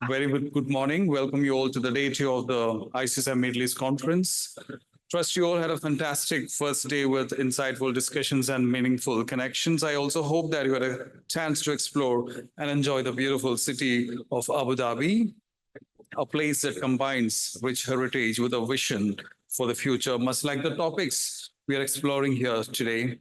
Very good morning. Welcome you all to the day two of the ICSI Middle East Conference. Trust you all had a fantastic first day with insightful discussions and meaningful connections. I also hope that you had a chance to explore and enjoy the beautiful city of Abu Dhabi, a place that combines rich heritage with a vision for the future, much like the topics we are exploring here today.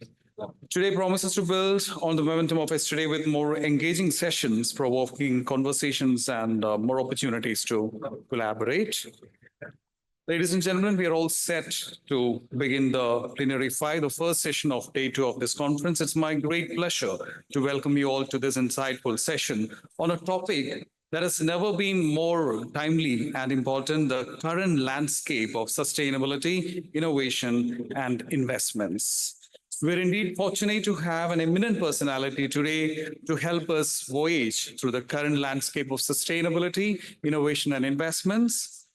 Today promises to build on the momentum of yesterday with more engaging sessions, provoking conversations, and more opportunities to collaborate. Ladies and gentlemen, we are all set to begin the Plenary 5, the first session of day two of this conference. It's my great pleasure to welcome you all to this insightful session on a topic that has never been more timely and important, the current landscape of sustainability, innovation, and investments. We're indeed fortunate to have an eminent personality today to help us voyage through the current landscape of sustainability, innovation, and investments.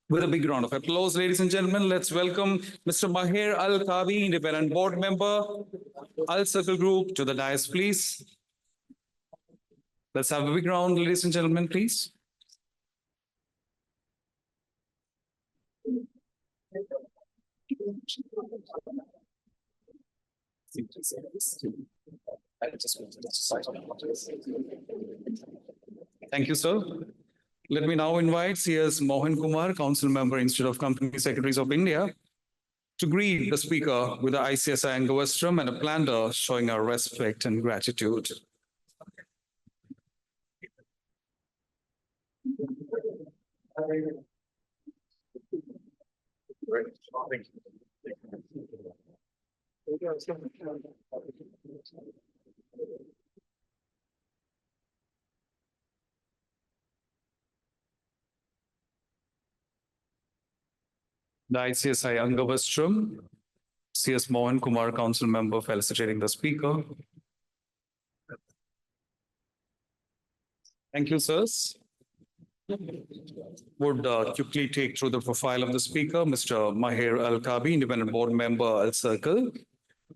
With a big round of applause, ladies and gentlemen, let's welcome Mr. Maher Al-Kabi, Independent Board Member, Al Circle Group, to the dais, please. Let's have a big round, ladies and gentlemen, please. Thank you, sir. Let me now invite CS Mohan Kumar, Council Member, Institute of Company Secretaries of India, to greet the speaker with the ICSI Angavastram and a planter showing our respect and gratitude. Great. Thank you. The ICSI Angavastram, CS Mohan Kumar, Council Member, felicitating the speaker. Thank you, sirs. Would quickly take through the profile of the speaker, Mr. Maher Al-Kabi, Independent Board Member, Al Circle.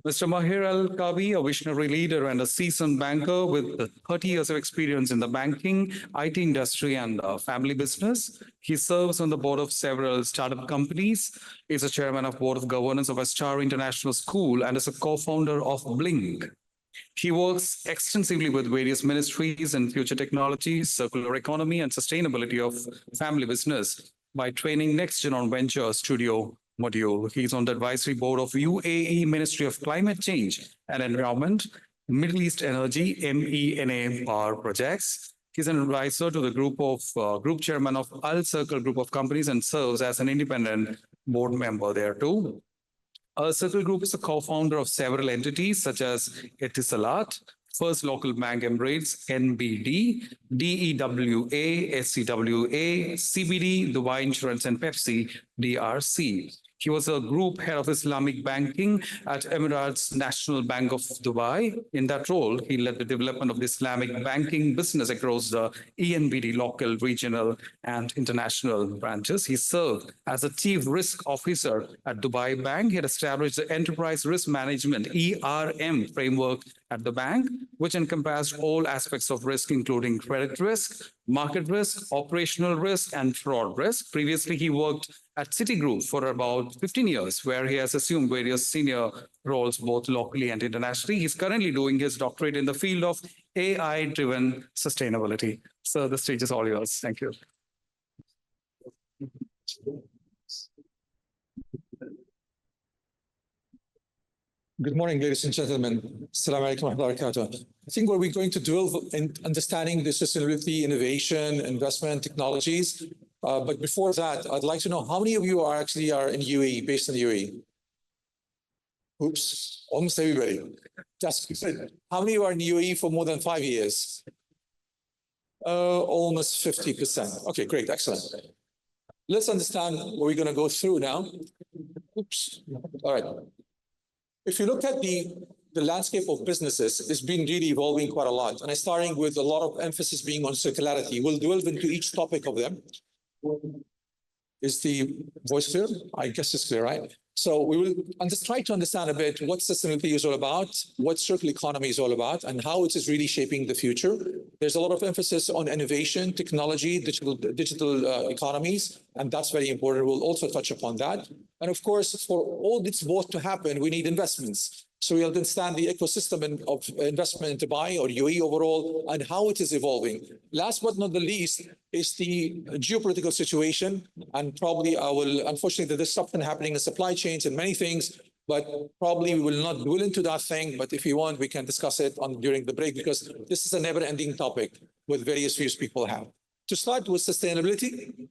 Mr. Maher Al-Kabi, a visionary leader and a seasoned banker with 30 years of experience in the banking, IT industry, and family business. He serves on the board of several startup companies, is a chairman of board of governance of a Star International School, and is a co-founder of Blink. He works extensively with various ministries in future technologies, circular economy, and sustainability of family business by training Next Gen on Venture Studio module. He's on the advisory board of UAE Ministry of Climate Change and Environment, Middle East Energy, MENA Power Projects. He's an advisor to the group chairman of Al Circle Group of Companies and serves as an independent board member there too. Al Circle Group is a co-founder of several entities such as Etisalat, First Local Bank Emirates, NBD, DEWA, SCWA, CBD, Dubai Insurance, and Pepsi, DRC. He was a group head of Islamic banking at Emirates National Bank of Dubai. In that role, he led the development of the Islamic banking business across the ENBD local, regional, and international branches. He served as a chief risk officer at Dubai Bank. He had established the Enterprise Risk Management ERM framework at the bank, which encompassed all aspects of risk, including credit risk, market risk, operational risk, and fraud risk. Previously, he worked at Citigroup for about 15 years, where he has assumed various senior roles, both locally and internationally. He's currently doing his doctorate in the field of AI-driven sustainability. So the stage is all yours. Thank you. Good morning, ladies and gentlemen. Assalamu alaikum wa rahmatullahi wa barakatuh. I think what we're going to delve in understanding the sustainability, innovation, investment, technologies. But before that, I'd like to know how many of you are in UAE, based in the UAE? Oops, almost everybody. Just how many are in UAE for more than 5 years? Almost 50%. Okay, great, excellent. Let's understand what we're going to go through now. Oops. All right. If you look at the landscape of businesses, it's been really evolving quite a lot. And I'm starting with a lot of emphasis being on circularity. We'll delve into each topic of them. Is the voice clear? I guess it's clear, right? So we will just try to understand a bit what sustainability is all about, what circular economy is all about, and how it is really shaping the future. There's a lot of emphasis on innovation, technology, digital economies, and that's very important. We'll also touch upon that. And of course, for all this both to happen, we need investments. So we understand the ecosystem of investment in Dubai or UAE overall and how it is evolving. Last but not the least is the geopolitical situation. And probably unfortunately, there's disruption happening in supply chains and many things, but probably we will not dwell into that thing. But if you want, we can discuss it during the break because this is a never ending topic with various views people have. To start with sustainability,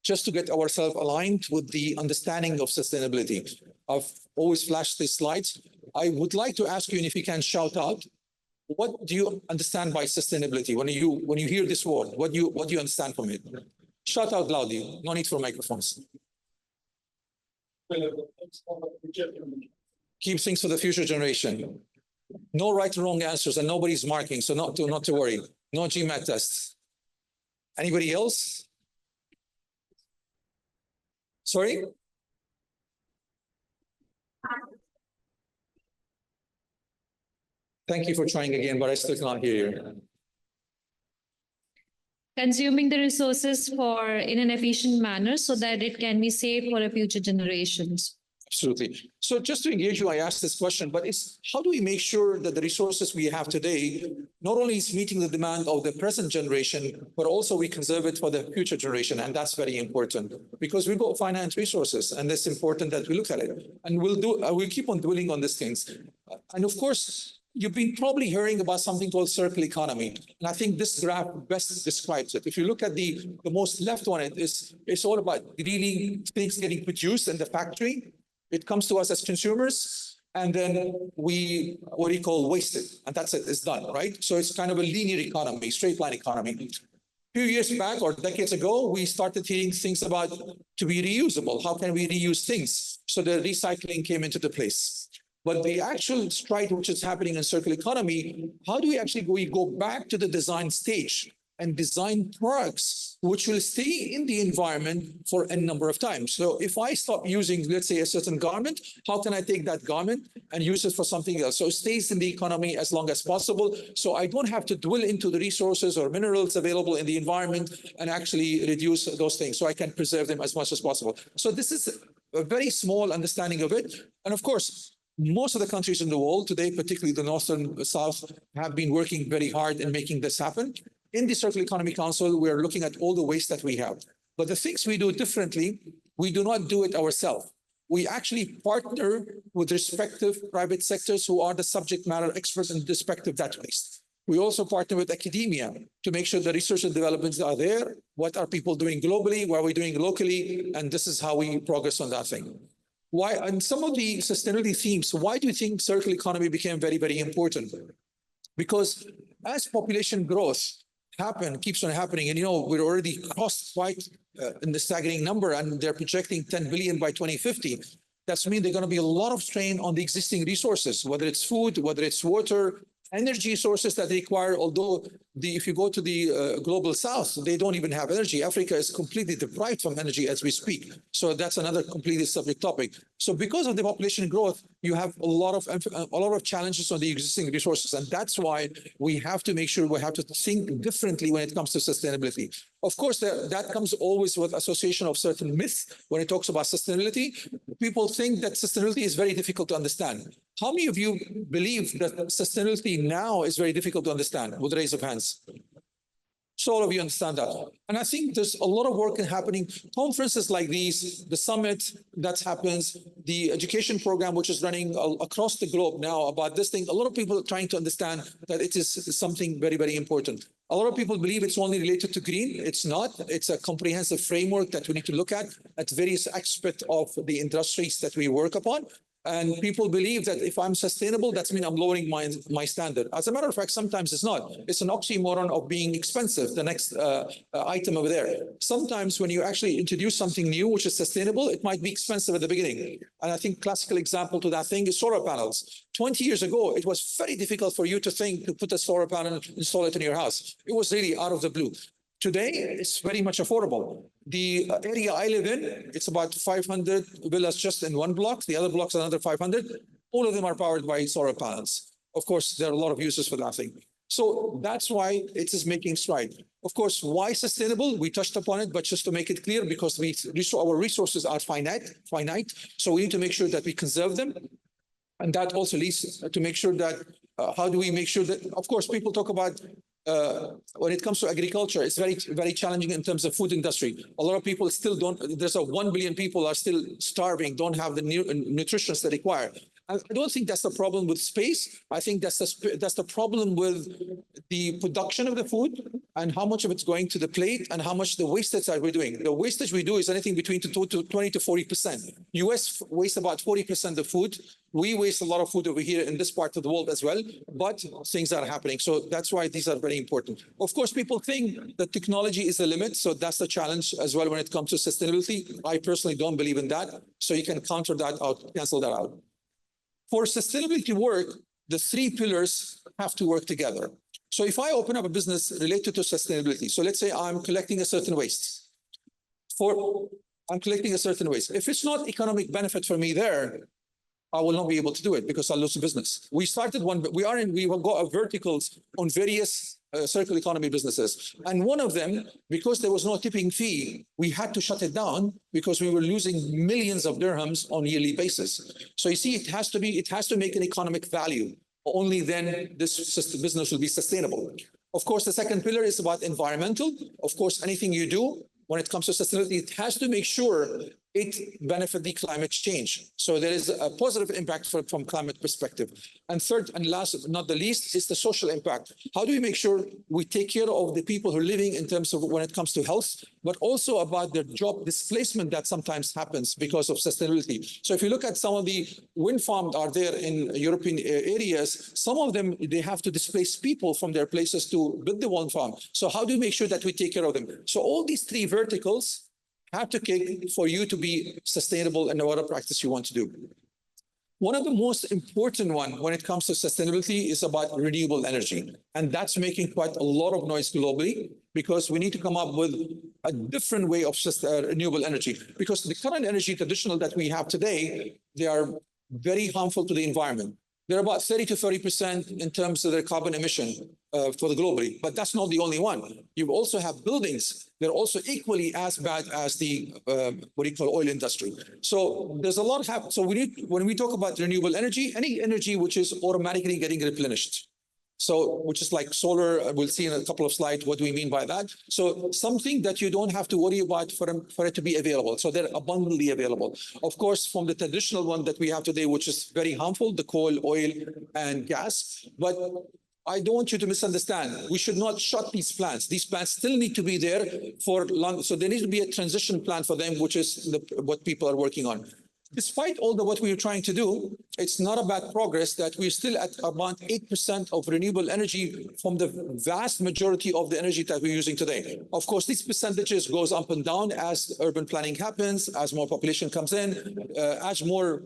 just to get ourselves aligned with the understanding of sustainability. I've always flashed these slides. I would like to ask you, and if you can shout out, what do you understand by sustainability? When you hear this word, what do you understand from it? Shout out loudly. No need for microphones. Keep things for the future generation. No right or wrong answers, and nobody's marking, so not to worry. No GMAT tests. Anybody else? Sorry? Thank you for trying again, but I still cannot hear you. Consuming the resources in an efficient manner so that it can be saved for future generations. Absolutely. So just to engage you, I asked this question, but it's how do we make sure that the resources we have today not only is meeting the demand of the present generation, but also we conserve it for the future generation. And that's very important because we got finite resources and it's important that we look at it. And we'll keep on dwelling on these things. And of course, you've been probably hearing about something called circular economy. And I think this graph best describes it. If you look at the most left one, it's all about really things getting produced in the factory. It comes to us as consumers, and then we, what do you call, waste it. And that's it, it's done, right? So it's kind of a linear economy, straight line economy. A few years back or decades ago, we started hearing things about to be reusable. How can we reuse things? So the recycling came into the place. But the actual stride which is happening in circular economy, how do we go back to the design stage and design products which will stay in the environment for a number of times? So if I stop using, let's say, a certain garment, how can I take that garment and use it for something else? So it stays in the economy as long as possible. So I don't have to dwell into the resources or minerals available in the environment and actually reduce those things. So I can preserve them as much as possible. So this is a very small understanding of it. And of course, most of the countries in the world today, particularly the Northern South, have been working very hard in making this happen. In the Circular Economy Council, we're looking at all the waste that we have. But the things we do differently, we do not do it ourselves. We actually partner with respective private sectors who are the subject matter experts in respective that waste. We also partner with academia to make sure the research and developments are there. What are people doing globally? What are we doing locally? And this is how we progress on that thing. Why, and some of the sustainability themes, why do you think circular economy became very, very important? Because as population growth keeps on happening, and we're already crossed quite in the staggering number, and they're projecting 10 billion by 2050. That's mean there's going to be a lot of strain on the existing resources, whether it's food, whether it's water, energy sources that require, although if you go to the global south, they don't even have energy. Africa is completely deprived from energy as we speak. So that's another completely subject topic. So because of the population growth, you have a lot of challenges on the existing resources. And that's why we have to make sure we have to think differently when it comes to sustainability. Of course, that comes always with association of certain myths when it talks about sustainability. People think that sustainability is very difficult to understand. How many of you believe that sustainability now is very difficult to understand? With a raise of hands. So all of you understand that. And I think there's a lot of work happening. Conferences like these, the summit that happens, the education program, which is running across the globe now about this thing. A lot of people are trying to understand that it is something very, very important. A lot of people believe it's only related to green. It's not. It's a comprehensive framework that we need to look at various aspects of the industries that we work upon. And people believe that if I'm sustainable, that means I'm lowering my standard. As a matter of fact, sometimes it's not. It's an oxymoron of being expensive, the next item over there. Sometimes when you actually introduce something new, which is sustainable, it might be expensive at the beginning. And I think classical example to that thing is solar panels. 20 years ago, it was very difficult for you to put a solar panel, install it in your house. It was really out of the blue. Today, it's very much affordable. The area I live in, it's about 500 villas just in one block. The other blocks, another 500. All of them are powered by solar panels. Of course, there are a lot of uses for that thing. So that's why it is making stride. Of course, why sustainable? We touched upon it, but just to make it clear, because our resources are finite. So we need to make sure that we conserve them. And that also leads to make sure that, how do we make sure that, of course, people talk about when it comes to agriculture, it's very, very challenging in terms of food industry. A lot of people still don't, there's 1 billion people are still starving, don't have the nutrition they require. I don't think that's the problem with space. I think that's the problem with the production of the food and how much of it's going to the plate and how much the wastage that we're doing. The wastage we do is anything between 20 to 40%. US wastes about 40% of food. We waste a lot of food over here in this part of the world as well, but things are happening. So that's why these are very important. Of course, people think that technology is the limit. So that's the challenge as well when it comes to sustainability. I personally don't believe in that. So you can counter that out, cancel that out. For sustainability to work, the 3 pillars have to work together. So if I open up a business related to sustainability, so let's say I'm collecting a certain waste. If it's not economic benefit for me there, I will not be able to do it because I'll lose the business. We started one, but we will go verticals on various circular economy businesses. And one of them, because there was no tipping fee, we had to shut it down because we were losing millions of dirhams on a yearly basis. So you see, it has to make an economic value. Only then this business will be sustainable. Of course, the second pillar is about environmental. Of course, anything you do when it comes to sustainability, it has to make sure it benefits the climate change. So there is a positive impact from climate perspective. And third and last, but not the least, is the social impact. How do we make sure we take care of the people who are living in terms of when it comes to health, but also about their job displacement that sometimes happens because of sustainability. So if you look at some of the wind farms are there in European areas, some of them, they have to displace people from their places to build the wind farm. So how do we make sure that we take care of them? So all these 3 verticals have to kick for you to be sustainable in whatever practice you want to do. One of the most important one when it comes to sustainability is about renewable energy. And that's making quite a lot of noise globally because we need to come up with a different way of renewable energy. Because the current energy traditional that we have today, they are very harmful to the environment. They're about 30 to 30% in terms of their carbon emission for the globally, but that's not the only one. You also have buildings that are also equally as bad as the oil industry. So there's a lot happening. So we need, when we talk about renewable energy, any energy which is automatically getting replenished. So, which is like solar, we'll see in a couple of slides what do we mean by that. So something that you don't have to worry about for it to be available. So they're abundantly available. Of course, from the traditional one that we have today, which is very harmful, the coal, oil, and gas. But I don't want you to misunderstand. We should not shut these plants. These plants still need to be there for long. So there needs to be a transition plan for them, which is what people are working on. Despite all what we are trying to do, it's not a bad progress that we're still at about 8% of renewable energy from the vast majority of the energy that we're using today. Of course, these percentages goes up and down as urban planning happens, as more population comes in, as more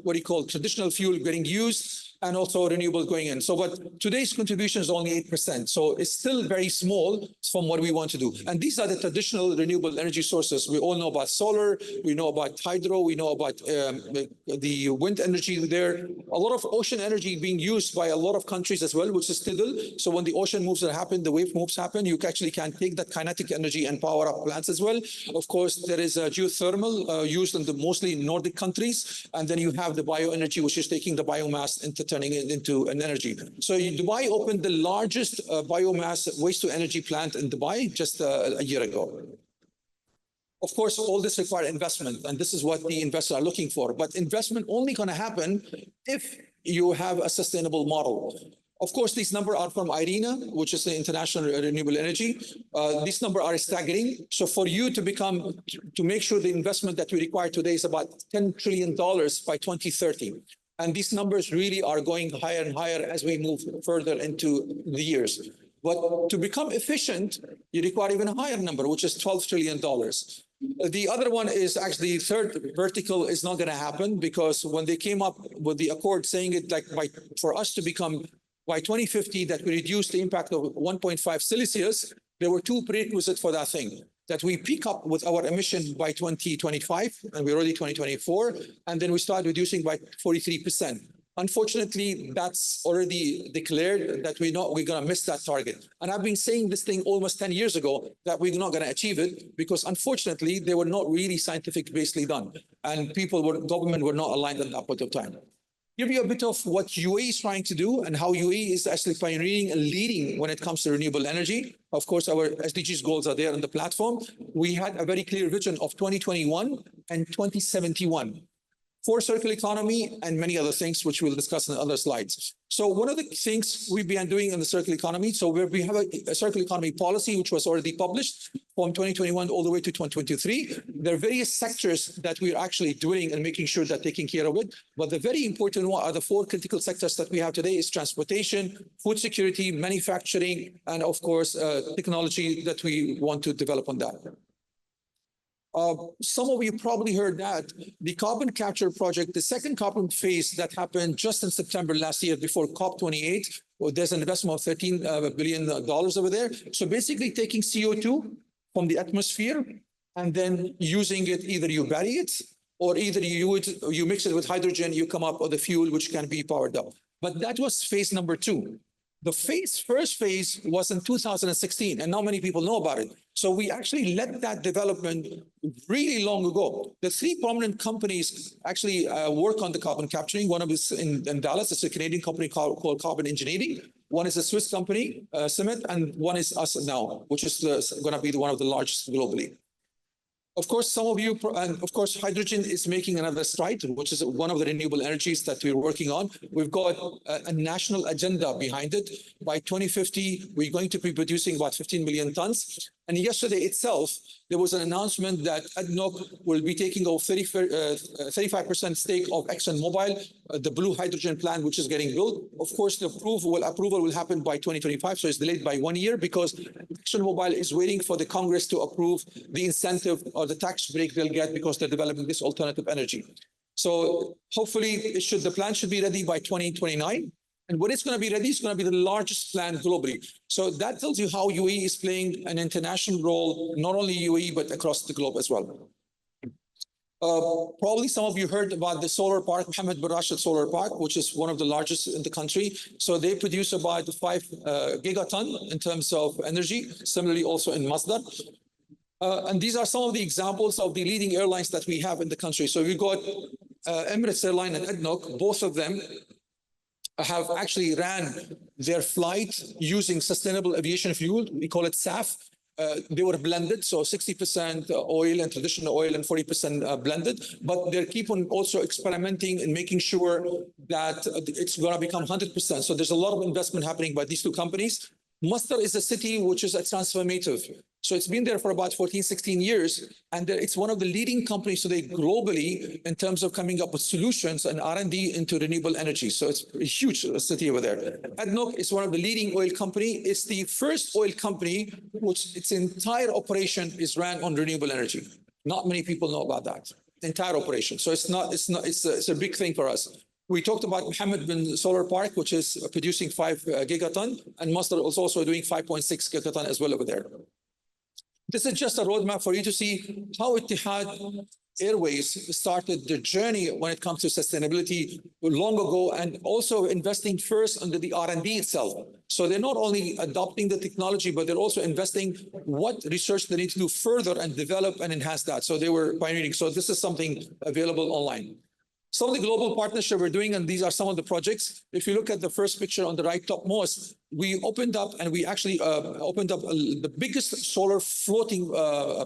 traditional fuel getting used, and also renewables going in. So, but today's contribution is only 8%. So it's still very small from what we want to do. And these are the traditional renewable energy sources. We all know about solar, we know about hydro, we know about the wind energy there. A lot of ocean energy being used by a lot of countries as well, which is tidal. So when the ocean moves happen, the wave moves happen, you actually can take that kinetic energy and power up plants as well. Of course, there is geothermal used in the mostly Nordic countries. And then you have the bioenergy, which is taking the biomass into turning it into an energy. So Dubai opened the largest biomass waste to energy plant in Dubai just a year ago. Of course, all this requires investment, and this is what the investors are looking for. But investment only going to happen if you have a sustainable model. Of course, these numbers are from IRENA, which is the International Renewable Energy. These numbers are staggering. So for you to make sure the investment that we require today is about $10 trillion by 2030. And these numbers really are going higher and higher as we move further into the years. But to become efficient, you require even a higher number, which is $12 trillion. The other one is actually the third vertical is not going to happen because when they came up with the accord saying it like for us to become by 2050 that we reduce the impact of 1.5 Celsius, there were two prerequisites for that thing, that we pick up with our emission by 2025, and we're already 2024, and then we start reducing by 43%. Unfortunately, that's already declared that we're going to miss that target. And I've been saying this thing almost 10 years ago that we're not going to achieve it because unfortunately, they were not really scientific basely done. And government were not aligned at that point of time. Give you a bit of what UAE is trying to do and how UAE is actually pioneering and leading when it comes to renewable energy. Of course, our SDGs goals are there on the platform. We had a very clear vision of 2021 and 2071. For circular economy and many other things, which we'll discuss in other slides. So one of the things we've been doing in the circular economy, so we have a circular economy policy, which was already published from 2021 all the way to 2023. There are various sectors that we're actually doing and making sure that taking care of it. But the very important one are the four critical sectors that we have today is transportation, food security, manufacturing, and of course, technology that we want to develop on that. Some of you probably heard that the carbon capture project, the second carbon phase that happened just in September last year before COP28, well, there's an investment of $13 billion over there. So basically taking CO2 from the atmosphere and then using it, either you bury it or either you mix it with hydrogen, you come up with a fuel which can be powered up. But that was phase number 2. The first phase was in 2016, and not many people know about it. So we actually led that development really long ago. The 3 prominent companies actually work on the carbon capturing. One of them is in Dallas. It's a Canadian company called Carbon Engineering. One is a Swiss company, Summit, and one is us now, which is going to be one of the largest globally. Of course, some of you, and of course, hydrogen is making another stride, which is one of the renewable energies that we're working on. We've got a national agenda behind it. By 2050, we're going to be producing about 15 million tons. And yesterday itself, there was an announcement that ADNOC will be taking over 35% stake of ExxonMobil, the blue hydrogen plant, which is getting built. Of course, the approval will happen by 2025, so it's delayed by 1 year because ExxonMobil is waiting for the Congress to approve the incentive or the tax break they'll get because they're developing this alternative energy. So hopefully, the plant should be ready by 2029. And when it's going to be ready, it's going to be the largest plant globally. So that tells you how UAE is playing an international role, not only UAE, but across the globe as well. Probably some of you heard about the solar park, Mohammed bin Rashid Solar Park, which is one of the largest in the country. So they produce about 5 gigaton in terms of energy, similarly also in Masdar. And these are some of the examples of the leading airlines that we have in the country. So we've got Emirates Airline and ADNOC, both of them have actually ran their flight using sustainable aviation fuel. We call it SAF. They were blended, so 60% oil and traditional oil and 40% blended. But they keep on also experimenting and making sure that it's going to become 100%. So there's a lot of investment happening by these 2 companies. Masdar is a city which is a transformative. So it's been there for about 14, 16 years, and it's one of the leading companies today globally in terms of coming up with solutions and R&D into renewable energy. So it's a huge city over there. ADNOC is one of the leading oil company. It's the first oil company which its entire operation is ran on renewable energy. Not many people know about that. Entire operation. So it's a big thing for us. We talked about Mohammed bin Solar Park, which is producing 5 gigaton, and Masdar is also doing 5.6 gigaton as well over there. This is just a roadmap for you to see how Etihad Airways started the journey when it comes to sustainability long ago, and also investing first under the R&D itself. So they're not only adopting the technology, but they're also investing what research they need to do further and develop and enhance that. So they were pioneering. So this is something available online. Some of the global partnerships we're doing, and these are some of the projects. If you look at the first picture on the right topmost, we opened up and we actually opened up the biggest solar floating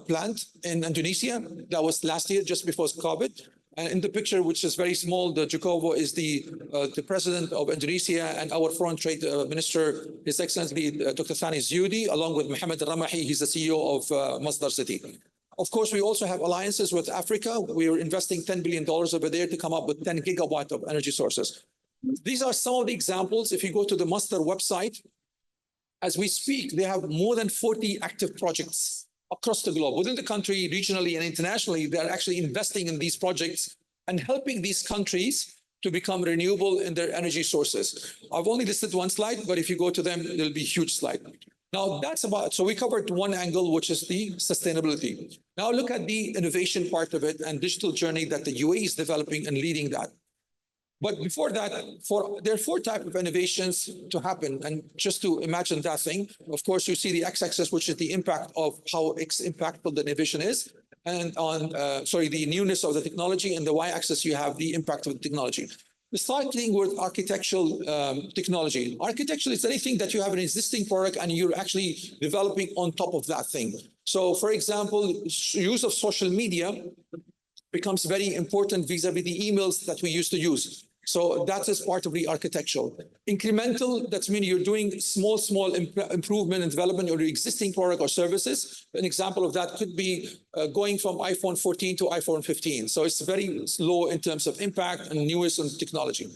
plant in Indonesia. That was last year, just before COVID. And in the picture, which is very small, the Jokowi is the president of Indonesia, and our foreign trade minister, His Excellency Dr. Thani Ziyudi, along with Mohammed Ramahi, he's the CEO of Masdar City. Of course, we also have alliances with Africa. We are investing $10 billion over there to come up with 10 gigawatt of energy sources. These are some of the examples. If you go to the Masdar website, as we speak, they have more than 40 active projects across the globe. Within the country, regionally and internationally, they're actually investing in these projects and helping these countries to become renewable in their energy sources. I've only listed one slide, but if you go to them, there'll be a huge slide. Now that's about, so we covered one angle, which is the sustainability. Now look at the innovation part of it and digital journey that the UAE is developing and leading that. But before that, there are four types of innovations to happen. And just to imagine that thing, of course, you see the x-axis, which is the impact of how impactful the innovation is. And on, the newness of the technology, and the y-axis, you have the impact of the technology. The starting with architectural technology. Architecture is anything that you have an existing product and you're actually developing on top of that thing. So for example, use of social media becomes very important vis-a-vis the emails that we used to use. So that is part of the architectural. Incremental, that means you're doing small improvement and development of your existing product or services. An example of that could be going from iPhone 14 to iPhone 15. So it's very low in terms of impact and newest in technology.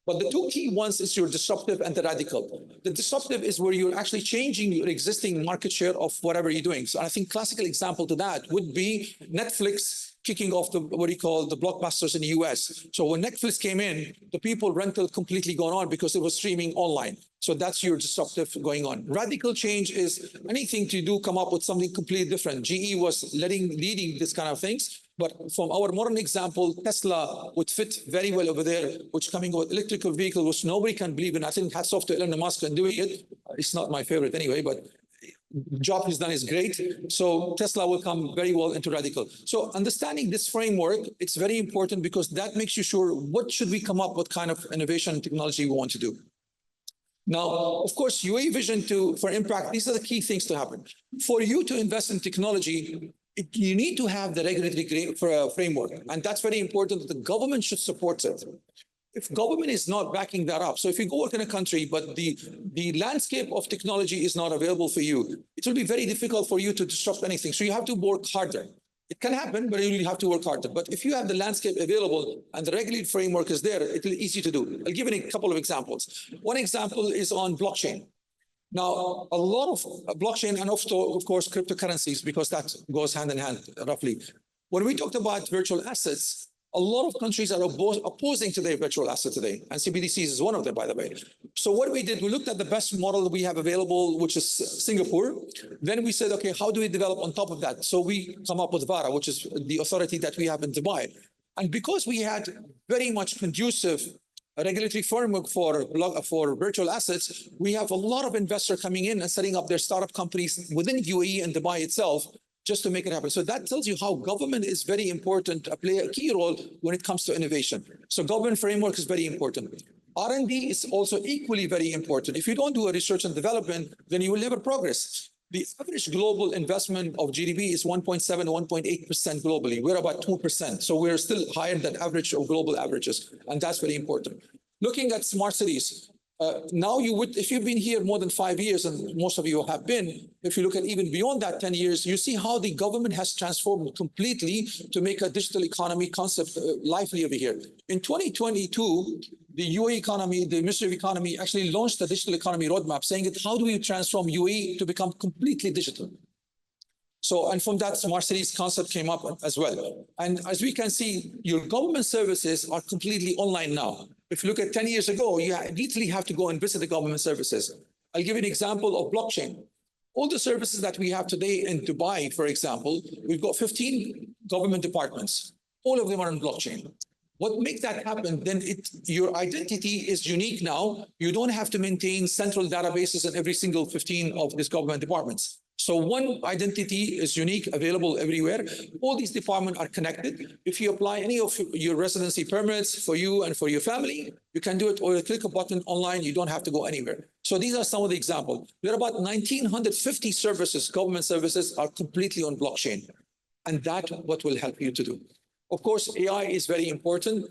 But the two key ones is your disruptive and the radical. The disruptive is where you're actually changing your existing market share of whatever you're doing. So I think classical example to that would be Netflix kicking off the, what do you call, the blockbusters in the US. So when Netflix came in, the people rental completely gone on because it was streaming online. So that's your disruptive going on. Radical change is anything to do, come up with something completely different. GE was leading this kind of things. But from our modern example, Tesla would fit very well over there, which coming with electrical vehicle, which nobody can believe in. I think hats off to Elon Musk and doing it. It's not my favorite anyway, but the job he's done is great. So Tesla will come very well into radical. So understanding this framework, it's very important because that makes you sure what should we come up with kind of innovation and technology we want to do. Now, of course, UAE vision for impact, these are the key things to happen. For you to invest in technology, you need to have the regulatory framework. And that's very important that the government should support it. If government is not backing that up, so if you go work in a country, but the landscape of technology is not available for you, it will be very difficult for you to disrupt anything. So you have to work harder. It can happen, but you have to work harder. But if you have the landscape available and the regulatory framework is there, it will be easy to do. I'll give you a couple of examples. One example is on blockchain. Now, a lot of blockchain and of course, cryptocurrencies, because that goes hand in hand roughly. When we talked about virtual assets, a lot of countries are opposing to their virtual asset today, and CBDCs is one of them, by the way. So what we did, we looked at the best model that we have available, which is Singapore. Then we said, okay, how do we develop on top of that? So we come up with VARA, which is the authority that we have in Dubai. And because we had very much conducive regulatory framework for virtual assets, we have a lot of investors coming in and setting up their startup companies within UAE and Dubai itself, just to make it happen. So that tells you how government is very important, play a key role when it comes to innovation. So government framework is very important. R&D is also equally very important. If you don't do a research and development, then you will never progress. The average global investment of GDP is 1.7, 1.8% globally. We're about 2%. So we're still higher than average of global averages. And that's very important. Looking at smart cities, now you would, if you've been here more than 5 years, and most of you have been, if you look at even beyond that 10 years, you see how the government has transformed completely to make a digital economy concept lively over here. In 2022, the UAE economy, the Ministry of Economy actually launched a digital economy roadmap saying that how do we transform UAE to become completely digital? So, and from that, smart cities concept came up as well. And as we can see, your government services are completely online now. If you look at 10 years ago, you literally have to go and visit the government services. I'll give you an example of blockchain. All the services that we have today in Dubai, for example, we've got 15 government departments. All of them are on blockchain. What makes that happen, then your identity is unique now. You don't have to maintain central databases in every single 15 of these government departments. So one identity is unique, available everywhere. All these departments are connected. If you apply any of your residency permits for you and for your family, you can do it or you click a button online. You don't have to go anywhere. So these are some of the examples. There are about 1,950 services, government services are completely on blockchain. And that's what will help you to do. Of course, AI is very important.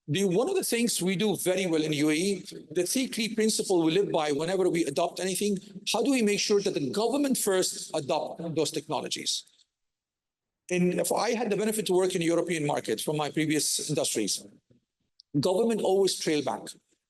One of the things we do very well in UAE, the three key principles we live by whenever we adopt anything, how do we make sure that the government first adopt those technologies? And if I had the benefit to work in the European market from my previous industries, government always trail back.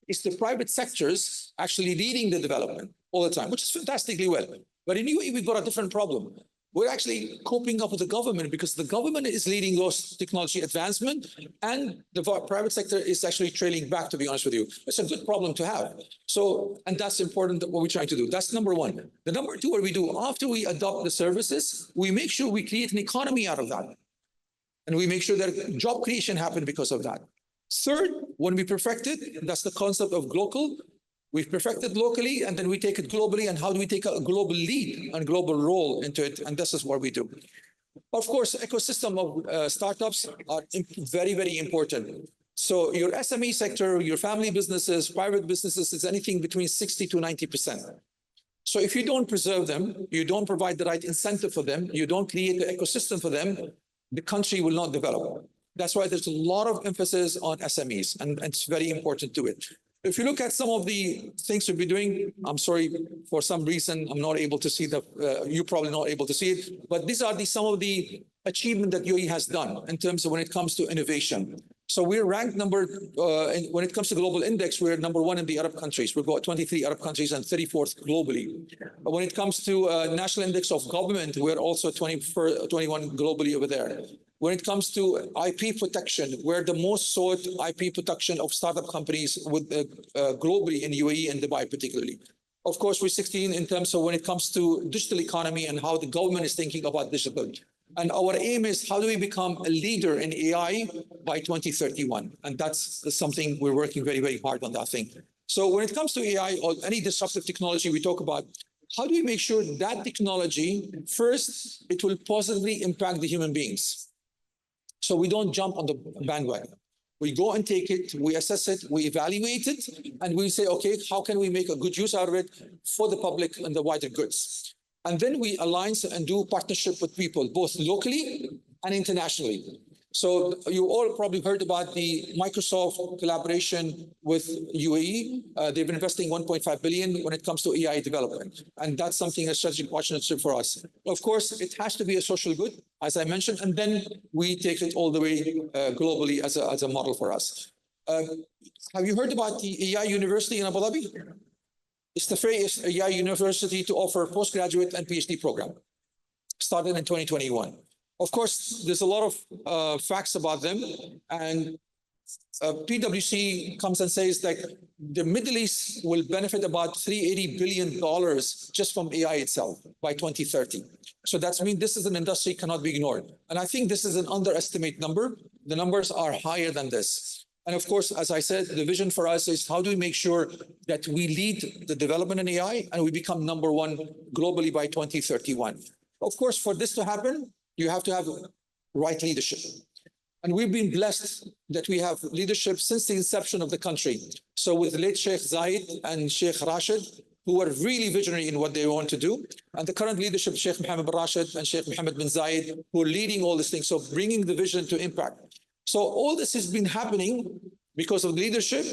It's the private sectors actually leading the development all the time, which is fantastically well. But in UAE, we've got a different problem. We're actually coping up with the government because the government is leading those technology advancement and the private sector is actually trailing back, to be honest with you. It's a good problem to have. So, and that's important what we're trying to do. That's number one. The number two, what we do after we adopt the services, we make sure we create an economy out of that. And we make sure that job creation happens because of that. Third, when we perfect it, that's the concept of local. We've perfected locally and then we take it globally. And how do we take a global lead and global role into it? And this is what we do. Of course, ecosystem of startups are very, very important. So your SME sector, your family businesses, private businesses is anything between 60 to 90%. So if you don't preserve them, you don't provide the right incentive for them, you don't create the ecosystem for them, the country will not develop. That's why there's a lot of emphasis on SMEs, and it's very important to it. If you look at some of the things we've been doing, I'm sorry, for some reason, I'm not able to see you're probably not able to see it, but these are some of the achievement that UAE has done in terms of when it comes to innovation. So we're ranked when it comes to global index, we're number one in the Arab countries. We've got 23 Arab countries and 34th globally. But when it comes to national index of government, we're also 21 globally over there. When it comes to IP protection, we're the most sought IP protection of startup companies with globally in UAE and Dubai particularly. Of course, we're 16 in terms of when it comes to digital economy and how the government is thinking about digital. And our aim is how do we become a leader in AI by 2031? And that's something we're working very, very hard on that thing. So when it comes to AI or any disruptive technology we talk about, how do we make sure that technology, first, it will positively impact the human beings? So we don't jump on the bandwagon. We go and take it, we assess it, we evaluate it, and we say, okay, how can we make a good use out of it for the public and the wider goods? And then we align and do partnership with people, both locally and internationally. So you all probably heard about the Microsoft collaboration with UAE. They've been investing 1.5 billion when it comes to AI development. And that's something, a strategic partnership for us. Of course, it has to be a social good, as I mentioned, and then we take it all the way globally as a model for us. Have you heard about the AI University in Abu Dhabi? It's the first AI university to offer postgraduate and PhD program, started in 2021. Of course, there's a lot of facts about them, and PwC comes and says that the Middle East will benefit about $380 billion just from AI itself by 2030. So that's mean this is an industry cannot be ignored. And I think this is an underestimate number. The numbers are higher than this. And of course, as I said, the vision for us is how do we make sure that we lead the development in AI and we become number one globally by 2031. Of course, for this to happen, you have to have right leadership. And we've been blessed that we have leadership since the inception of the country. So with late Sheikh Zayed and Sheikh Rashid, who were really visionary in what they want to do. And the current leadership, Sheikh Mohammed bin Rashid and Sheikh Mohammed bin Zayed, who are leading all these things. So bringing the vision to impact. So all this has been happening because of leadership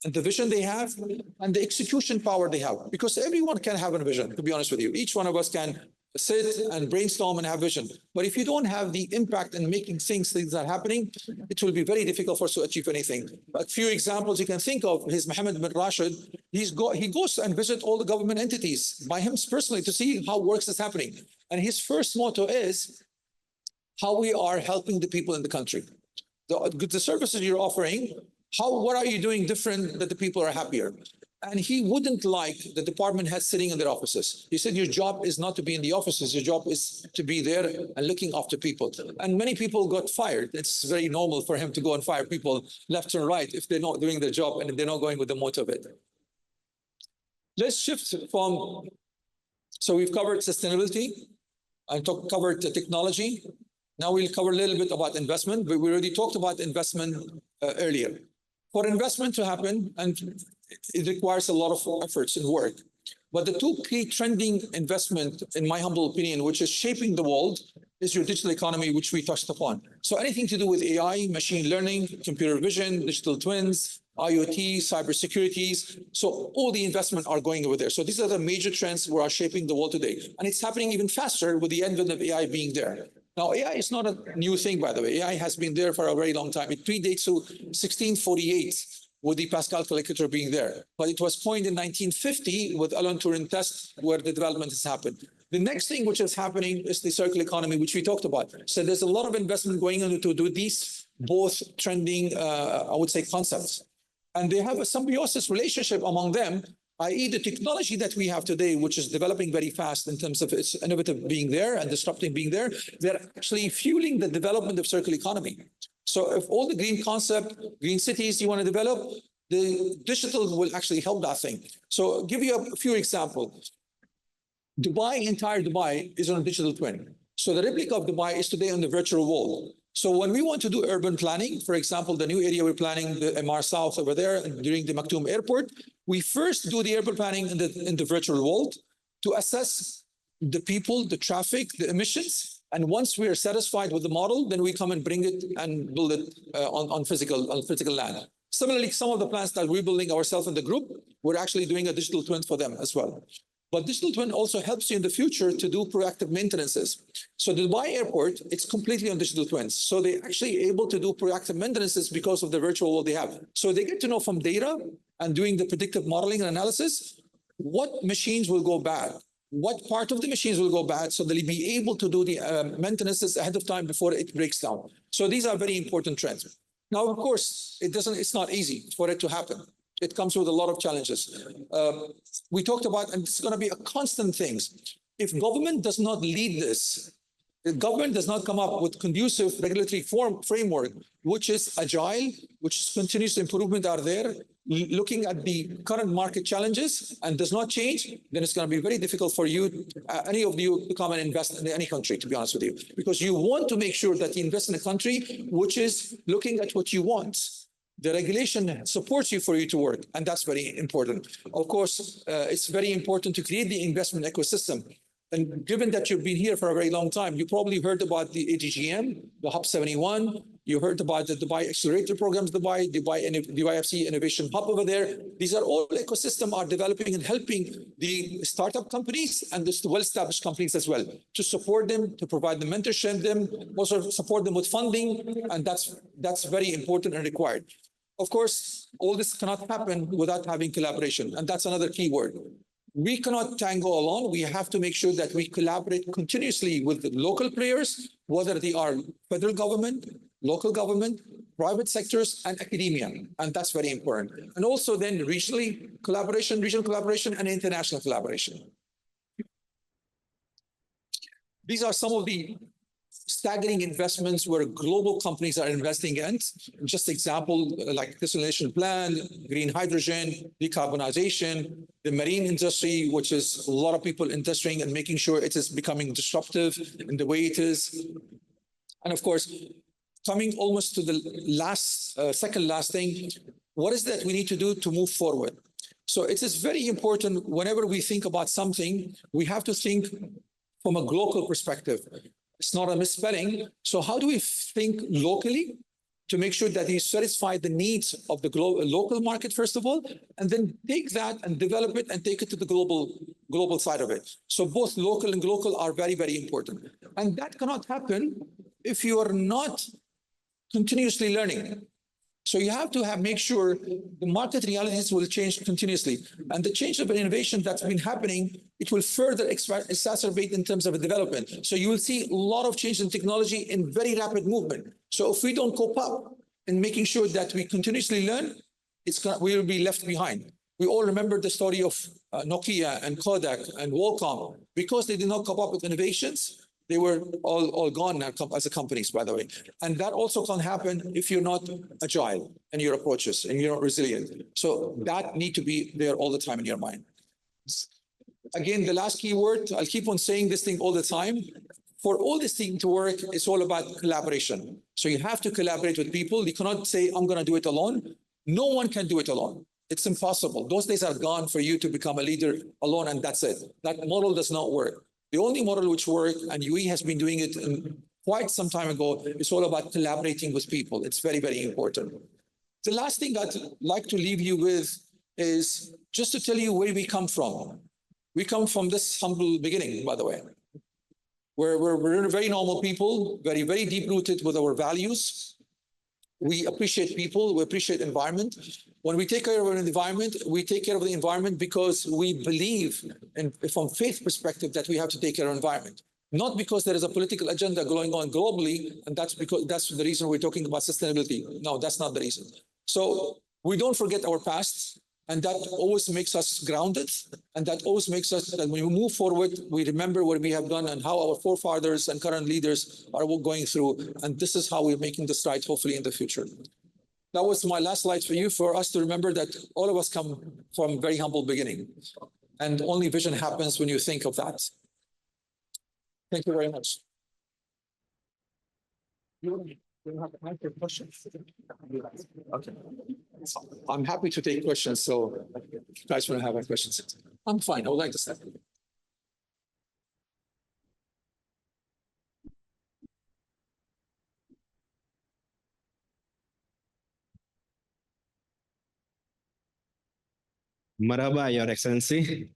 and the vision they have and the execution power they have. Because everyone can have a vision, to be honest with you. Each one of us can sit and brainstorm and have vision. But if you don't have the impact in making things are happening, it will be very difficult for us to achieve anything. A few examples you can think of is Mohammed bin Rashid. He goes and visits all the government entities by him personally to see how works is happening. And his first motto is how we are helping the people in the country. The services you're offering, what are you doing different that the people are happier? And he wouldn't like the department heads sitting in their offices. He said, your job is not to be in the offices. Your job is to be there and looking after people. And many people got fired. It's very normal for him to go and fire people left and right if they're not doing their job and if they're not going with the motive of it. Let's shift from, so we've covered sustainability and covered the technology. Now we'll cover a little bit about investment, but we already talked about investment earlier. For investment to happen, and it requires a lot of efforts and work. But the two key trending investment, in my humble opinion, which is shaping the world, is your digital economy, which we touched upon. So anything to do with AI, machine learning, computer vision, digital twins, IoT, cybersecurities. So all the investment are going over there. So these are the major trends that are shaping the world today. And it's happening even faster with the advent of AI being there. Now, AI is not a new thing, by the way. AI has been there for a very long time. It predates to 1648 with the Pascal calculator being there. But it was coined in 1950 with Alan Turing test where the development has happened. The next thing which is happening is the circular economy, which we talked about. So there's a lot of investment going on to do these both trending, I would say, concepts. And they have a symbiosis relationship among them, i.e. the technology that we have today, which is developing very fast in terms of its innovative being there and disrupting being there, they're actually fueling the development of circular economy. So if all the green concept, green cities you want to develop, the digital will actually help that thing. So I'll give you a few examples. Entire Dubai is on a digital twin. So the replica of Dubai is today on the virtual world. So when we want to do urban planning, for example, the new area we're planning, the MR South over there during the Maktoum Airport, we first do the urban planning in the virtual world to assess the people, the traffic, the emissions. And once we are satisfied with the model, then we come and bring it and build it on physical land. Similarly, some of the plants that we're building ourselves in the group, we're actually doing a digital twin for them as well. But digital twin also helps you in the future to do proactive maintenances. So the Dubai airport, it's completely on digital twins. So they're actually able to do proactive maintenances because of the virtual world they have. So they get to know from data and doing the predictive modeling and analysis, what machines will go bad, what part of the machines will go bad, so they'll be able to do the maintenances ahead of time before it breaks down. So these are very important trends. Now, of course, it's not easy for it to happen. It comes with a lot of challenges. We talked about, and it's going to be a constant thing. If government does not lead this, if government does not come up with conducive regulatory framework, which is agile, which continuous improvement are there, looking at the current market challenges and does not change, then it's going to be very difficult for you, any of you, to come and invest in any country, to be honest with you, because you want to make sure that you invest in a country which is looking at what you want. The regulation supports you for you to work, and that's very important. Of course, it's very important to create the investment ecosystem. And given that you've been here for a very long time, you probably heard about the ADGM, the Hub 71. You heard about the Dubai Accelerator Programs, Dubai FC Innovation Hub over there. These are all ecosystems are developing and helping the startup companies and the well-established companies as well, to support them, to provide them mentorship, them also support them with funding, and that's very important and required. Of course, all this cannot happen without having collaboration, and that's another key word. We cannot tango alone. We have to make sure that we collaborate continuously with the local players, whether they are federal government, local government, private sectors, and academia. And that's very important. And also then regional collaboration and international collaboration. These are some of the staggering investments where global companies are investing in. Just example, like desalination plant, green hydrogen, decarbonization, the marine industry, which is a lot of people investing and making sure it is becoming disruptive in the way it is. And of course, coming almost to the second last thing, what is that we need to do to move forward? So it is very important whenever we think about something, we have to think from a global perspective. It's not a misspelling. So how do we think locally to make sure that we satisfy the needs of the local market, first of all, and then take that and develop it and take it to the global side of it. So both local and global are very, very important. And that cannot happen if you are not continuously learning. So you have to make sure the market realities will change continuously. And the change of innovation that's been happening, it will further exacerbate in terms of a development. So you will see a lot of change in technology in very rapid movement. So if we don't cope up in making sure that we continuously learn, we will be left behind. We all remember the story of Nokia and Kodak and Qualcomm. Because they did not cope up with innovations, they were all gone now as a companies, by the way. And that also can happen if you're not agile in your approaches and you're not resilient. So that need to be there all the time in your mind. Again, the last key word, I'll keep on saying this thing all the time. For all this thing to work, it's all about collaboration. So you have to collaborate with people. You cannot say, I'm going to do it alone. No one can do it alone. It's impossible. Those days are gone for you to become a leader alone, and that's it. That model does not work. The only model which works, and UE has been doing it quite some time ago, is all about collaborating with people. It's very, very important. The last thing I'd like to leave you with is just to tell you where we come from. We come from this humble beginning, by the way. We're very normal people, very, very deep-rooted with our values. we appreciate people, we appreciate environment. When we take care of an environment, we take care of the environment because we believe, and from faith perspective, that we have to take care of environment. Not because there is a political agenda going on globally, and that's the reason we're talking about sustainability. No, that's not the reason. So we don't forget our past, and that always makes us grounded, and that always makes us that when we move forward, we remember what we have done and how our forefathers and current leaders are going through, and this is how we're making the stride, hopefully, in the future. That was my last slide for you, for us to remember that all of us come from very humble beginning, and only vision happens when you think of that. Thank you very much. You have time for questions? Okay. I'm happy to take questions, so if you guys want to have any questions, I'm fine. I would like to start. Marhaba, Your Excellency.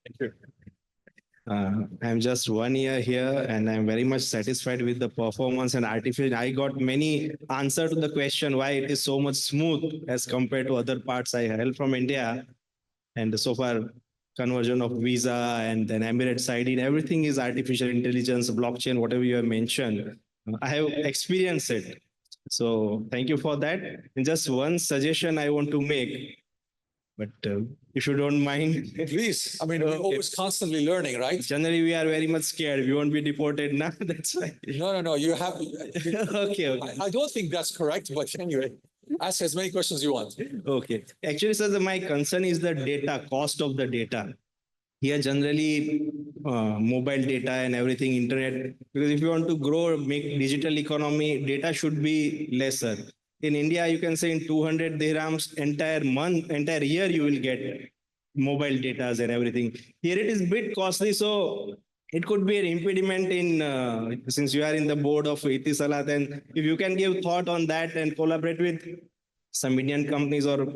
I'm just 1 year here and I'm very much satisfied with the performance and artificial. I got many answer to the question why it is so much smooth as compared to other parts I hail from India. And so far, conversion of visa and then Emirates ID, everything is artificial intelligence, blockchain, whatever you have mentioned. I have experienced it. So thank you for that. And just one suggestion I want to make. But if you don't mind, Please, I mean, we're always constantly learning, right? generally we are very much scared. We won't be deported now. That's why. No, you have. Okay. I don't think that's correct, but anyway, ask as many questions you want. Okay. Actually, sir, my concern is the data, cost of the data. Here, generally, mobile data and everything, internet, because if you want to grow, make digital economy, data should be lesser. In India, you can say in 200 dirhams, entire year, you will get mobile data and everything. Here it is bit costly, so it could be an impediment in, since you are in the board of ICSI, then if you can give thought on that and collaborate with some Indian companies or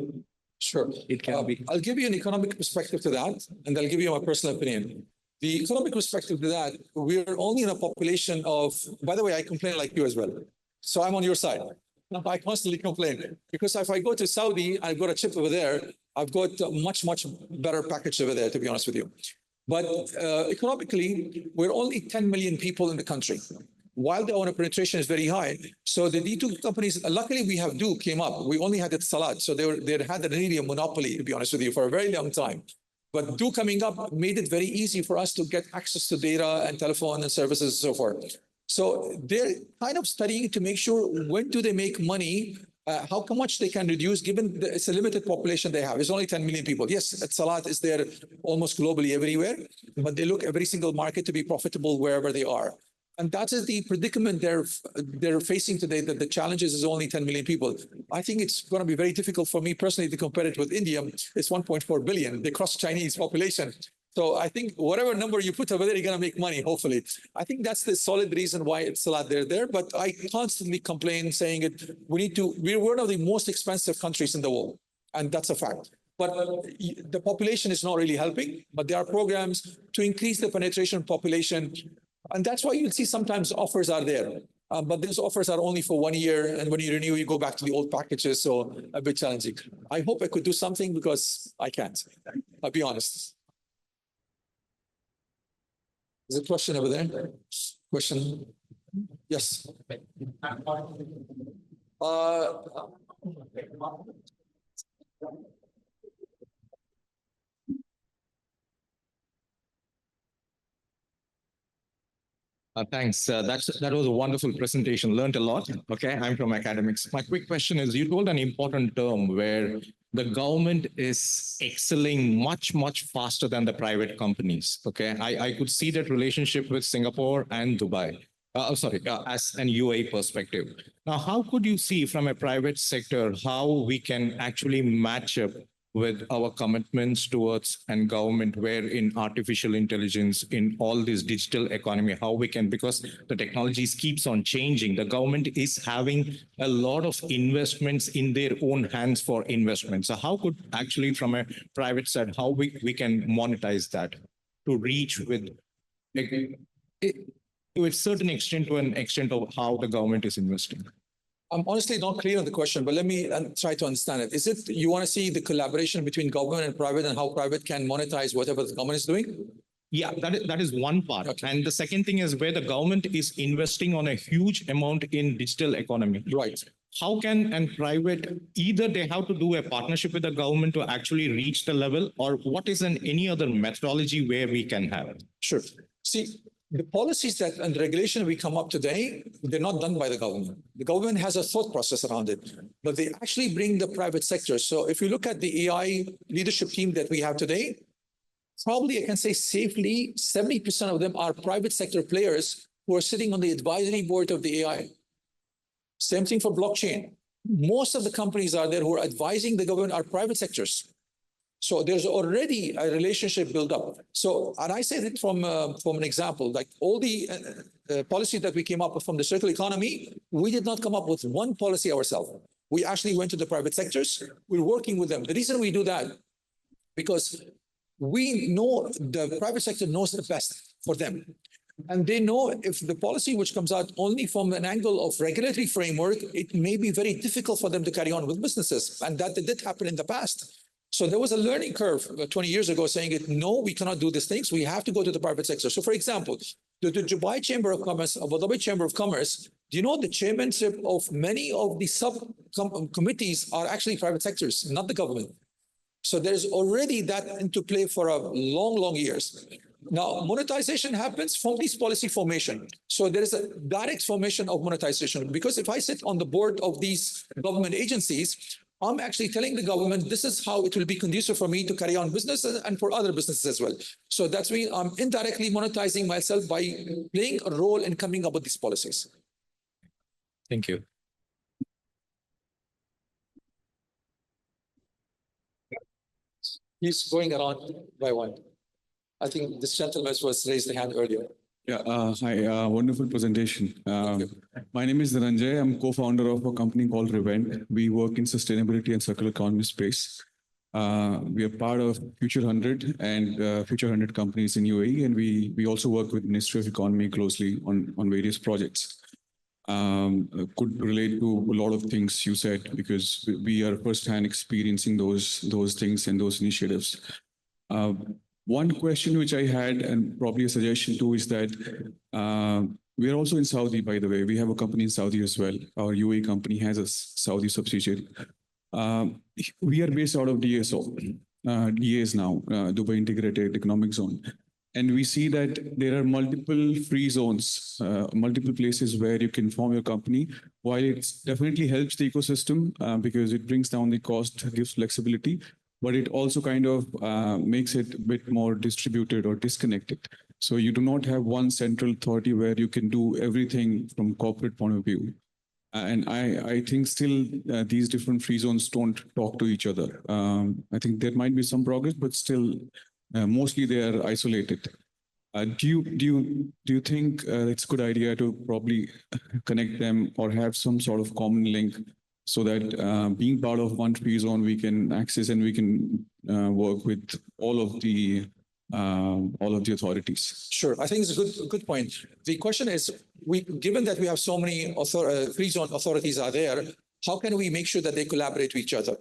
Sure. it can be. I'll give you an economic perspective to that, and I'll give you my personal opinion. The economic perspective to that, we're only in a population of, by the way, I complain like you as well. So I'm on your side. I constantly complain because if I go to Saudi, I've got a chip over there. I've got a much better package over there, to be honest with you. But economically, we're only 10 million people in the country, while the owner penetration is very high. So the D2 companies, luckily we have Do came up. We only had Salat, so they had really a monopoly, to be honest with you, for a very long time. But Do coming up made it very easy for us to get access to data and telephone and services and so forth. So they're kind of studying to make sure when do they make money, how much they can reduce, given it's a limited population they have. It's only 10 million people. Yes, Salat is there almost globally everywhere, but they look every single market to be profitable wherever they are. And that is the predicament they're facing today, that the challenges is only 10 million people. I think it's going to be very difficult for me personally to compare it with India. It's 1.4 billion. They cross Chinese population. So I think whatever number you put over there, you're going to make money, hopefully. I think that's the solid reason why it's a lot there. But I constantly complain saying it, we're one of the most expensive countries in the world. And that's a fact. But the population is not really helping, but there are programs to increase the penetration population. And that's why you'll see sometimes offers are there. But those offers are only for 1 year. And when you renew, you go back to the old packages. So a bit challenging. I hope I could do something because I can't. I'll be honest. There's a question over there. Question? Yes. Thanks. That was a wonderful presentation. Learned a lot. Okay, I'm from academics. My quick question is: you told an important term where the government is excelling much faster than the private companies. Okay, I could see that relationship with Singapore and Dubai. As an UAE perspective. Now, how could you see from a private sector how we can actually match up with our commitments towards and government where in artificial intelligence, in all this digital economy, how we can, because the technologies keeps on changing. The government is having a lot of investments in their own hands for investment. So how could actually from a private side, how we can monetize that to reach with to a certain extent to an extent of how the government is investing? I'm honestly not clear on the question, but let me try to understand it. Is it you want to see the collaboration between government and private and how private can monetize whatever the government is doing? Yeah, that is one part. Okay. And the second thing is where the government is investing on a huge amount in digital economy. Right. How can and private, either they have to do a partnership with the government to actually reach the level, or what is any other methodology where we can have it? Sure. See, the policies that and regulation we come up today, they're not done by the government. The government has a thought process around it, but they actually bring the private sector. So if you look at the AI leadership team that we have today, probably I can say safely 70% of them are private sector players who are sitting on the advisory board of the AI. Same thing for blockchain. Most of the companies are there who are advising the government are private sectors. So there's already a relationship built up. So, and I say it from an example, like all the policy that we came up with from the circular economy, we did not come up with one policy ourselves. We actually went to the private sectors. We're working with them. The reason we do that, because we know the private sector knows the best for them. And they know if the policy which comes out only from an angle of regulatory framework, it may be very difficult for them to carry on with businesses. And that did happen in the past. So there was a learning curve 20 years ago saying it, no, we cannot do these things. We have to go to the private sector. So for example, the Dubai Chamber of Commerce, Abu Dhabi Chamber of Commerce, do you know the chairmanship of many of the sub-committees are actually private sectors, not the government. So there's already that into play for a long, long years. Now, monetization happens from this policy formation. So there is a direct formation of monetization, because if I sit on the board of these government agencies, I'm actually telling the government, this is how it will be conducive for me to carry on business and for other businesses as well. So that's why I'm indirectly monetizing myself by playing a role in coming up with these policies. Thank you. He's going around by one. I think this gentleman was raised the hand earlier. Yeah, hi, wonderful presentation. My name is Dhananjay. I'm co-founder of a company called Revent. We work in sustainability and circular economy space. We are part of Future 100 and Future 100 companies in UAE, and we also work with Ministry of Economy closely on various projects. Could relate to a lot of things you said, because we are firsthand experiencing those things and those initiatives. One question which I had, and probably a suggestion too, is that we are also in Saudi, by the way. We have a company in Saudi as well. Our UAE company has a Saudi subsidiary. We are based out of DSO, DAs now, Dubai Integrated Economic Zone. And we see that there are multiple free zones, multiple places where you can form your company. While it definitely helps the ecosystem because it brings down the cost, gives flexibility, but it also kind of makes it a bit more distributed or disconnected. So you do not have one central authority where you can do everything from corporate point of view. And I think still these different free zones don't talk to each other. I think there might be some progress, but still mostly they are isolated. Do you think it's a good idea to probably connect them or have some sort of common link, so that being part of one free zone, we can access and we can work with all of the authorities? Sure, I think it's a good point. The question is, given that we have so many free zone authorities are there, how can we make sure that they collaborate with each other?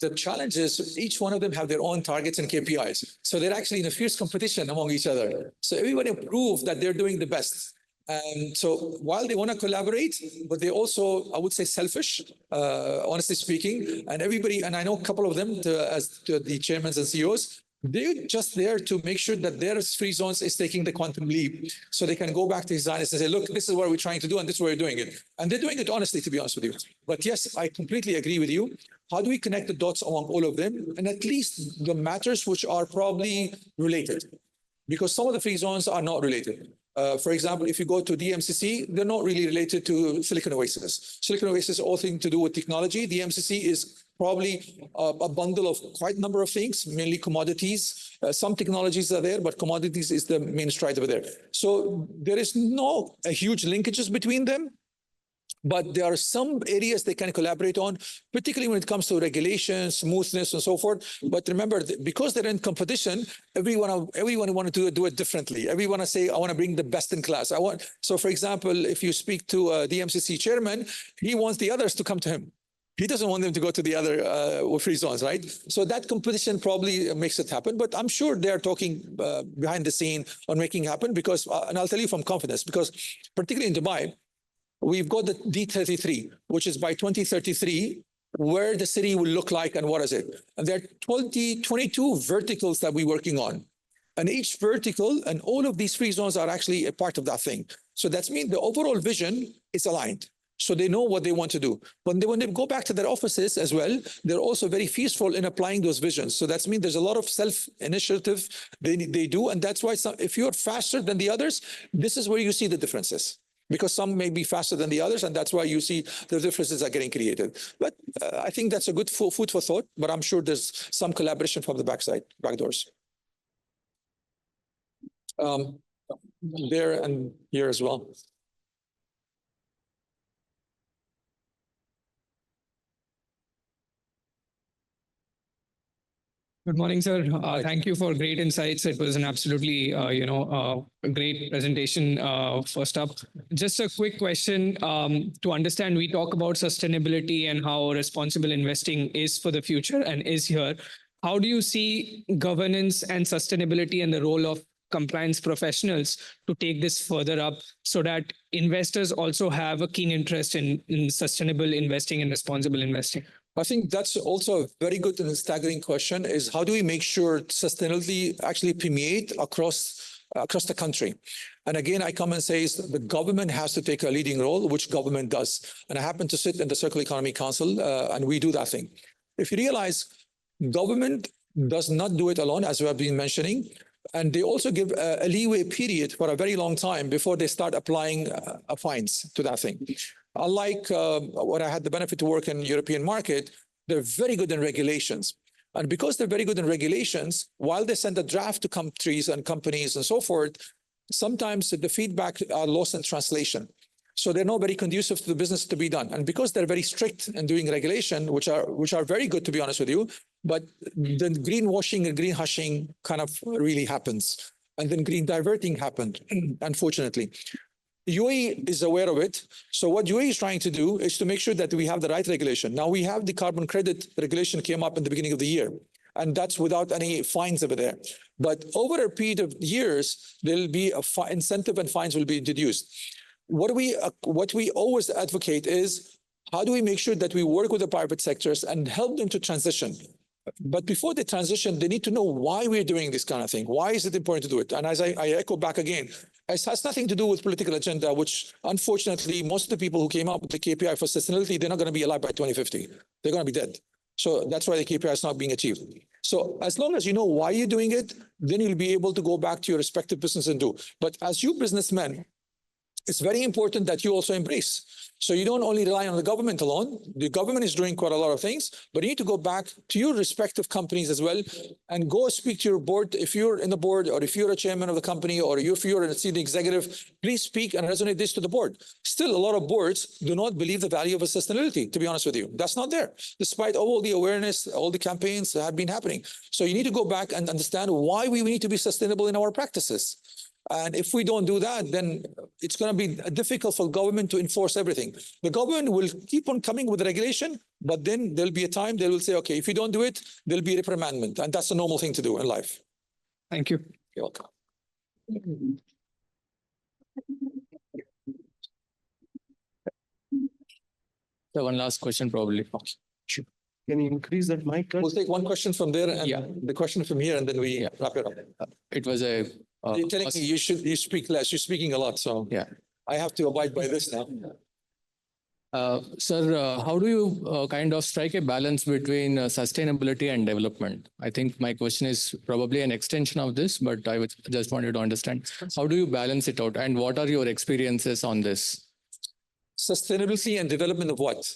The challenge is each one of them have their own targets and KPIs. So they're actually in a fierce competition among each other. So everybody prove that they're doing the best. And so while they want to collaborate, but they also, I would say, selfish, honestly speaking. And everybody, and I know a couple of them as the chairmen and CEOs, they're just there to make sure that their free zones is taking the quantum leap, so they can go back to his designers and say, look, this is what we're trying to do and this is where we're doing it. And they're doing it honestly, to be honest with you. But yes, I completely agree with you. How do we connect the dots among all of them? And at least the matters which are probably related, because some of the free zones are not related. For example, if you go to DMCC, they're not really related to Silicon Oasis. Silicon Oasis is all things to do with technology. The DMCC is probably a bundle of quite a number of things, mainly commodities. Some technologies are there, but commodities is the main stride over there. So there is no huge linkages between them. but there are some areas they can collaborate on, particularly when it comes to regulation, smoothness, and so forth. But remember, because they're in competition, everyone want to do it differently. Everyone to say, I want to bring the best in class. So for example, if you speak to the MCC chairman, he wants the others to come to him. He doesn't want them to go to the other free zones, right? So that competition probably makes it happen. But I'm sure they're talking behind the scene on making it happen because, and I'll tell you from confidence, because particularly in Dubai, we've got the D33, which is by 2033, where the city will look like and what is it. And there are 22 verticals that we're working on. And each vertical and all of these free zones are actually a part of that thing. So that means the overall vision is aligned. So they know what they want to do. When they go back to their offices as well, they're also very fearful in applying those visions. So that means there's a lot of self-initiative they do. And that's why if you're faster than the others, this is where you see the differences. Because some may be faster than the others, and that's why you see the differences are getting created. But I think that's a good food for thought, but I'm sure there's some collaboration from the back doors. There and here as well. Good morning, sir. Thank you for great insights. It was an absolutely, a great presentation. First up, just a quick question to understand. We talk about sustainability and how responsible investing is for the future and is here. How do you see governance and sustainability and the role of compliance professionals to take this further up so that investors also have a keen interest in sustainable investing and responsible investing? I think that's also a very good and staggering question is how do we make sure sustainability actually permeate across the country? And again, I come and say the government has to take a leading role, which government does. And I happen to sit in the Circular Economy Council and we do that thing. If you realize government does not do it alone, as we have been mentioning, and they also give a leeway period for a very long time before they start applying fines to that thing. Unlike when I had the benefit to work in the European market, they're very good in regulations. And because they're very good in regulations, while they send a draft to countries and companies and so forth, sometimes the feedback are lost in translation. So they're not very conducive to the business to be done. And because they're very strict in doing regulation, which are very good, to be honest with you, but the greenwashing and green hushing kind of really happens. And then green diverting happened, unfortunately. UAE is aware of it. So what UAE is trying to do is to make sure that we have the right regulation. Now we have the carbon credit regulation came up in the beginning of the year, and that's without any fines over there. But over a period of years, there'll be a incentive and fines will be introduced. What we always advocate is how do we make sure that we work with the private sectors and help them to transition? But before they transition, they need to know why we're doing this kind of thing. Why is it important to do it? And as I echo back again, it has nothing to do with political agenda, which unfortunately, most of the people who came up with the KPI for sustainability, they're not going to be alive by 2050. They're going to be dead. So that's why the KPI is not being achieved. So as long as you know why you're doing it, then you'll be able to go back to your respective business and do. But as you businessmen, it's very important that you also embrace. So you don't only rely on the government alone. The government is doing quite a lot of things, but you need to go back to your respective companies as well and go speak to your board. If you're in the board or if you're a chairman of the company or if you're a senior executive, please speak and resonate this to the board. Still, a lot of boards do not believe the value of sustainability, to be honest with you. That's not there, despite all the awareness, all the campaigns that have been happening. So you need to go back and understand why we need to be sustainable in our practices. And if we don't do that, then it's going to be difficult for government to enforce everything. The government will keep on coming with regulation, but then there'll be a time they will say, okay, if you don't do it, there'll be a reprimandment. And that's a normal thing to do in life. Thank you. You're welcome. So one last question, probably. Sure. Can you increase that mic? We'll take one question from there and the question from here, and then we wrap it up. It was a. You're telling me you speak less. You're speaking a lot, so Yeah. I have to abide by this now. Sir, how do you kind of strike a balance between sustainability and development? I think my question is probably an extension of this, but I just wanted to understand how do you balance it out, and what are your experiences on this? Sustainability and development of what?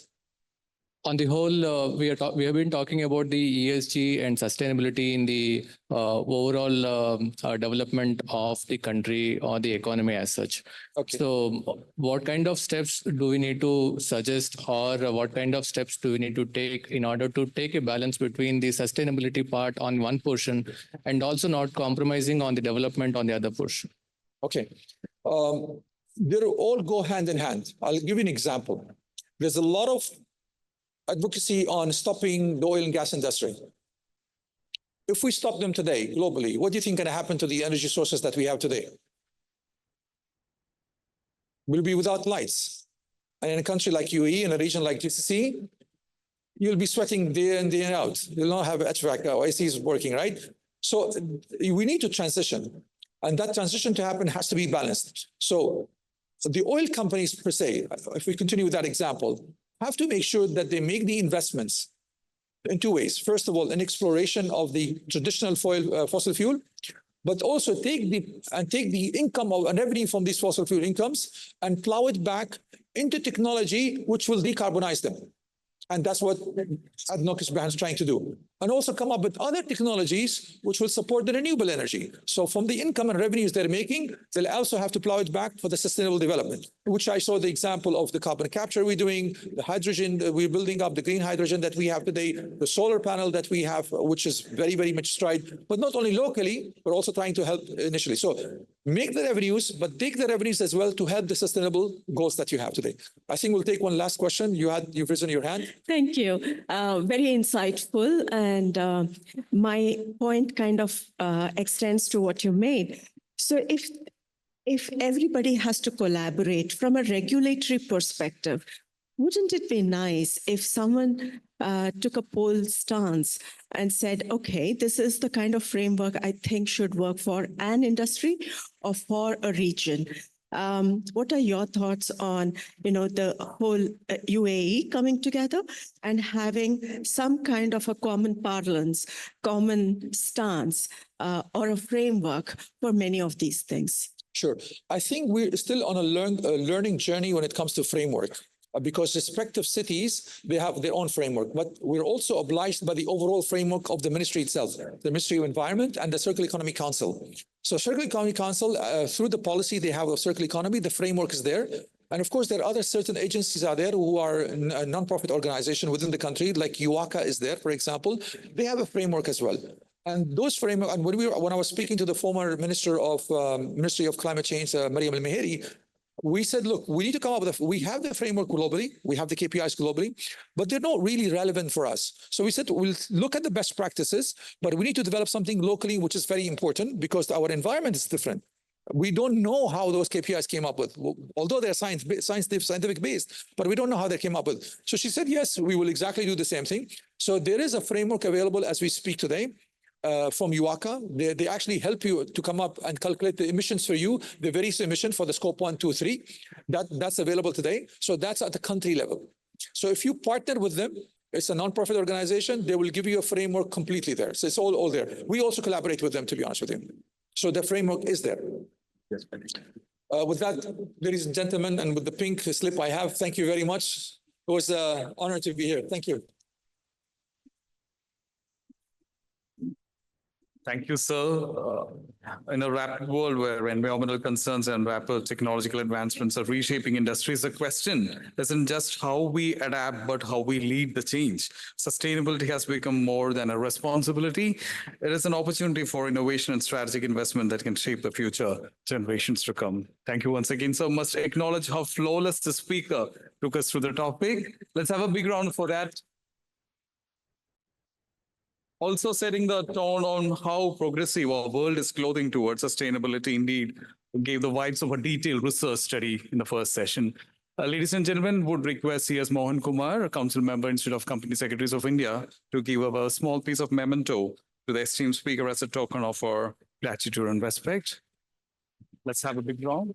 On the whole, we have been talking about the ESG and sustainability in the overall development of the country or the economy as such. Okay. So, what kind of steps do we need to suggest, or what kind of steps do we need to take in order to take a balance between the sustainability part on one portion and also not compromising on the development on the other portion? Okay. They all go hand in hand. I'll give you an example. There's a lot of advocacy on stopping the oil and gas industry. If we stop them today globally, what do you think is going to happen to the energy sources that we have today? We'll be without lights. And in a country like UAE, in a region like GCC, you'll be sweating day in, day out. You'll not have HVAC or ACs working, right? So we need to transition. And that transition to happen has to be balanced. So the oil companies per se, if we continue with that example, have to make sure that they make the investments in two ways. First of all, an exploration of the traditional fossil fuel, but also take the income and revenue from these fossil fuel incomes and plow it back into technology which will decarbonize them. And that's what ADNOC is trying to do. And also come up with other technologies which will support the renewable energy. So from the income and revenues they're making, they'll also have to plow it back for the sustainable development, which I saw the example of the carbon capture we're doing, the hydrogen that we're building up, the green hydrogen that we have today, the solar panel that we have, which is very, very much stride, but not only locally, but also trying to help initially. So make the revenues, but take the revenues as well to help the sustainable goals that you have today. I think we'll take one last question. You've risen your hand. Thank you. Very insightful. And my point kind of extends to what you made. So if everybody has to collaborate from a regulatory perspective, wouldn't it be nice if someone took a poll stance and said, okay, this is the kind of framework I think should work for an industry or for a region? What are your thoughts on, the whole UAE coming together and having some kind of a common parlance, common stance, or a framework for many of these things? Sure. I think we're still on a learning journey when it comes to framework. Because respective cities, they have their own framework, but we're also obliged by the overall framework of the ministry itself, the Ministry of Environment and the Circular Economy Council. So Circular Economy Council, through the policy they have of circular economy, the framework is there. And of course, there are other certain agencies out there who are a non-profit organization within the country, like UACA is there, for example. They have a framework as well. And those framework, and when I was speaking to the former Minister of Ministry of Climate Change, Mariam Al-Meheri, we said, look, we need to come up with we have the framework globally, we have the KPIs globally, but they're not really relevant for us. So we said, we'll look at the best practices, but we need to develop something locally, which is very important because our environment is different. We don't know how those KPIs came up with, although they're scientific based, but we don't know how they came up with. So she said, yes, we will exactly do the same thing. So there is a framework available as we speak today. From UACA, they actually help you to come up and calculate the emissions for you, the various emission for the scope 1, 2, 3. That's available today. So that's at the country level. So if you partner with them, it's a non-profit organization, they will give you a framework completely there. So it's all there. We also collaborate with them, to be honest with you. So the framework is there. Yes. With that, ladies and gentlemen, and with the pink slip I have, thank you very much. It was an honor to be here. Thank you. Thank you, sir. In a rapid world where environmental concerns and rapid technological advancements are reshaping industries, the question isn't just how we adapt, but how we lead the change. Sustainability has become more than a responsibility. It is an opportunity for innovation and strategic investment that can shape the future generations to come. Thank you once again, sir. Must acknowledge how flawless the speaker took us through the topic. Let's have a big round for that. Also setting the tone on how progressive our world is clothing towards sustainability indeed gave the vibes of a detailed research study in the first session. Ladies and gentlemen, would request C.S. Mohan Kumar, a council member, Institute of Company Secretaries of India, to give a small piece of memento to the esteemed speaker as a token of our gratitude and respect. Let's have a big round.